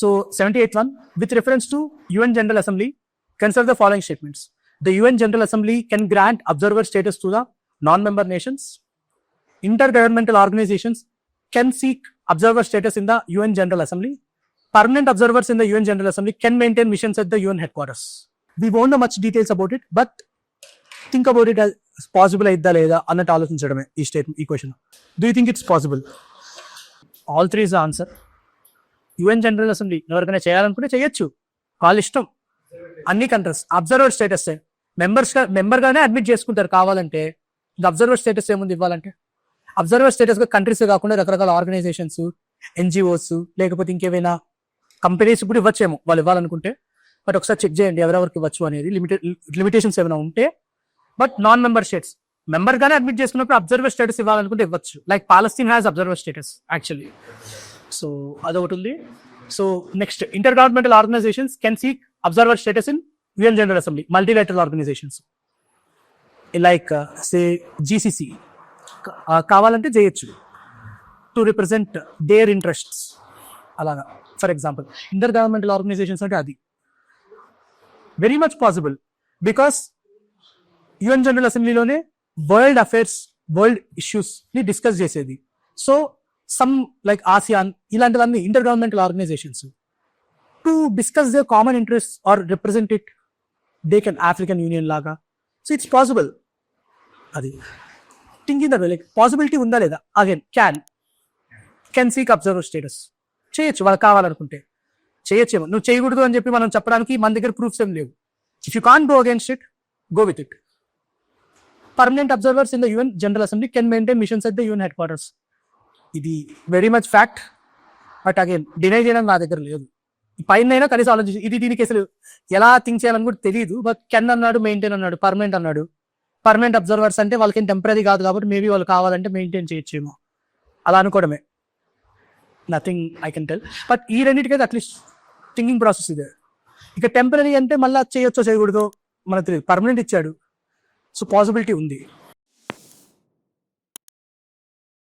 So 78.1, with reference to UN General Assembly, consider the following statements. The UN General Assembly can grant observer status to the non-member nations. Intergovernmental organizations can seek observer status in the UN General Assembly. Permanent observers in the UN General Assembly can maintain missions at the UN headquarters. We won't know much details about it, but think about it as possible aidda leda annattu aloచింchadame ee statement ee question. Do you think it's possible? All three is the answer. UN General Assembly ఎవరికైనా చేయాలనుకుంటే చేయొచ్చు, వాళ్ళ ఇష్టం. అన్ని countries observer status మెంబర్గానే admit చేసుకుంటారు కావాలంటే. ఇంకా observer status ఏముంది ఇవ్వాలంటే? అబ్జర్వర్ స్టేటస్గా కంట్రీస్ కాకుండా రకరకాల ఆర్గనైజేషన్స్, ఎన్జిఓస్, లేకపోతే ఇంకేమైనా కంపెనీస్ కూడా ఇవ్వచ్చేమో వాళ్ళు ఇవ్వాలనుకుంటే. బట్ ఒకసారి చెక్ చేయండి ఎవరెవరికి ఇవ్వచ్చు అనేది, లిమిటేషన్స్ ఏమైనా ఉంటే. బట్ నాన్ మెంబర్ స్టేట్స్ మెంబర్గానే అడ్మిట్ చేసుకున్నప్పుడు అబ్జర్వర్ స్టేటస్ ఇవ్వాలనుకుంటే ఇవ్వచ్చు. Like Palestine has observer status actually. So అదొకటి ఉంది. So next, intergovernmental organisations can seek observer status in UN general assembly. Multilateral organisations like say GCC కావాలంటే చేయొచ్చు to represent their interests. అలాగా for example intergovernmental organisations అంటే అది very much possible. Because UN general అసెంబ్లీలోనే world affairs, world issues ని discuss చేసేది. So some like ASEAN ఇలాంటివన్నీ intergovernmental organisations to discuss the common interest or represent it, they can African union లాగా. So it's possible. అది thinking that like possibility ఉందా లేదా? Again can seek observer status చేయొచ్చు, వాళ్ళకి కావాలనుకుంటే చేయొచ్చేమో. నువ్వు చేయకూడదు అని చెప్పి మనం చెప్పడానికి మన దగ్గర ప్రూఫ్స్ ఏం లేవు. If you can't go against it, go with it. Permanent observers in the UN general assembly can maintain missions at the UN headquarters. ఇది very much fact. But again deny చేయడం నా దగ్గర లేదు. పైన కనీసం ఆలోచించి ఇది దీనికి అసలు ఎలా థింక్ చేయాలని కూడా తెలియదు. బట్ కెన్ అన్నాడు, మెయింటైన్ అన్నాడు, పర్మనెంట్ అన్నాడు. పర్మనెంట్ అబ్జర్వర్స్ అంటే వాళ్ళకి ఏం టెంపరీ కాదు కాబట్టి మేబీ వాళ్ళు కావాలంటే మెయింటైన్ చేయొచ్చేమో, అలా అనుకోవడమే. Nothing I can tell. But ఈ రెండింటికైతే అట్లీస్ట్ థింకింగ్ ప్రాసెస్ ఇదే. ఇక టెంపరీ అంటే మళ్ళీ చేయొచ్చో చేయకూడదో మనకు తెలియదు. పర్మనెంట్ ఇచ్చాడు, సో పాసిబిలిటీ ఉంది.